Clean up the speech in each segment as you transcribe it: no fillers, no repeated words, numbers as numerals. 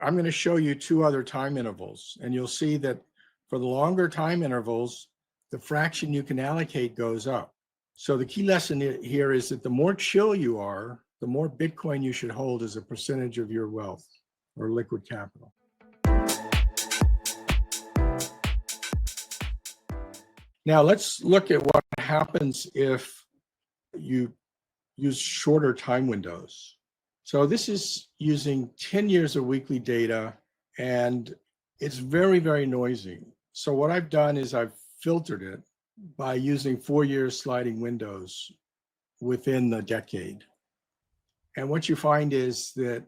I'm going to show you two other time intervals, and you'll see that for the longer time intervals, the fraction you can allocate goes up. So the key lesson here is that the more chill you are, the more Bitcoin you should hold as a percentage of your wealth or liquid capital. Now let's look at what happens if you use shorter time windows. So this is using 10 years of weekly data, and it's very, very noisy. So what I've done is I've filtered it by using 4-year sliding windows within the decade. And what you find is that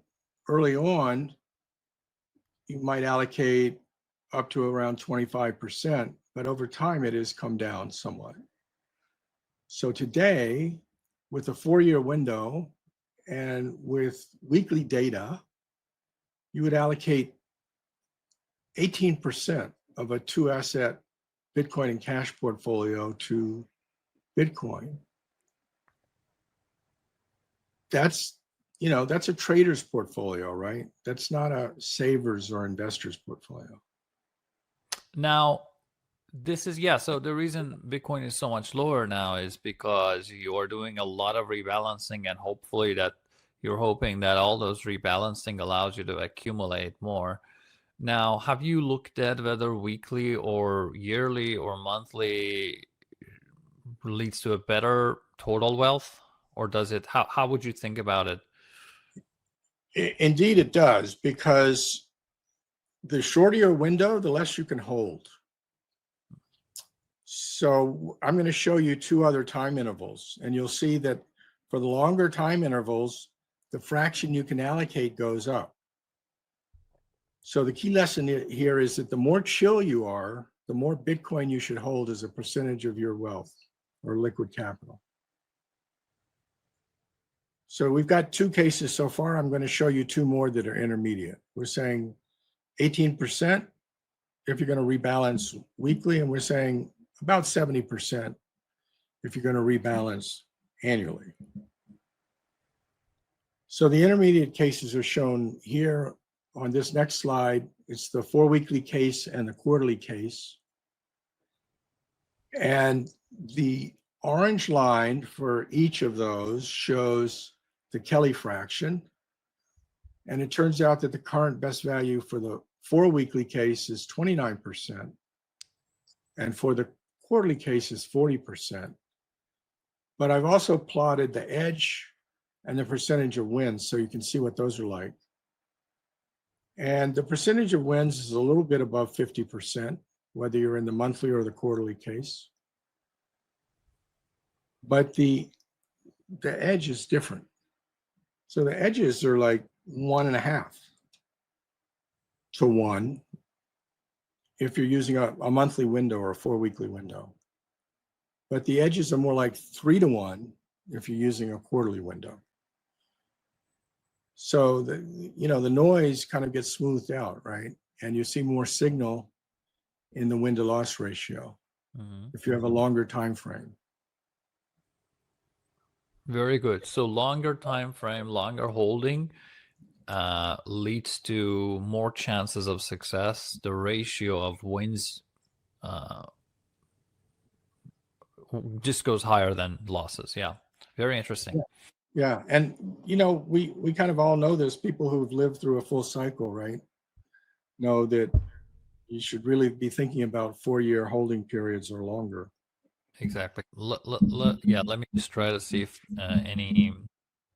early on, you might allocate up to around 25%, but over time it has come down somewhat. So today, with a 4-year window and with weekly data, you would allocate 18% of a 2-asset Bitcoin and cash portfolio to Bitcoin. That's a trader's portfolio, right? That's not a saver's or investor's portfolio. Now, so the reason Bitcoin is so much lower now is because you are doing a lot of rebalancing, and hopefully that you're hoping that all those rebalancing allows you to accumulate more. Now, have you looked at whether weekly or yearly or monthly leads to a better total wealth, or does it? How would you think about it? Indeed, it does, because the shorter your window, the less you can hold. So I'm going to show you two other time intervals, and you'll see that for the longer time intervals, the fraction you can allocate goes up. So the key lesson here is that the more chill you are, the more Bitcoin you should hold as a percentage of your wealth or liquid capital. So we've got two cases so far. I'm going to show you two more that are intermediate. We're saying 18% if you're going to rebalance weekly, and we're saying about 70% if you're going to rebalance annually. So the intermediate cases are shown here on this next slide. It's the 4-weekly case and the quarterly case. And the orange line for each of those shows the Kelly fraction. And it turns out that the current best value for the 4-weekly case is 29%. And for the quarterly case is 40%. But I've also plotted the edge and the percentage of wins, so you can see what those are like. And the percentage of wins is a little bit above 50%, whether you're in the monthly or the quarterly case. But the edge is different. So the edges are like 1.5 to 1 if you're using a monthly window or a 4-weekly window. But the edges are more like 3 to 1 if you're using a quarterly window. So the noise kind of gets smoothed out, right? And you see more signal in the win-to-loss ratio if you have a longer time frame. Very good. So longer time frame, longer holding leads to more chances of success. The ratio of wins just goes higher than losses. Yeah, very interesting. Yeah, and we kind of all know this. People who've lived through a full cycle, right, know that you should really be thinking about 4-year holding periods or longer. Exactly. Let me just try to see if any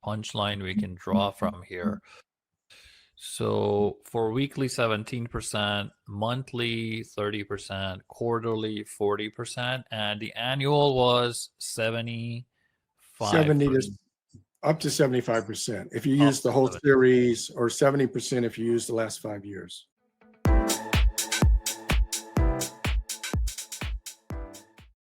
punchline we can draw from here. So for weekly, 17%, monthly, 30%, quarterly, 40%, and the annual was 70 to up to 75% if you use the whole series, or 70% if you use the last 5 years.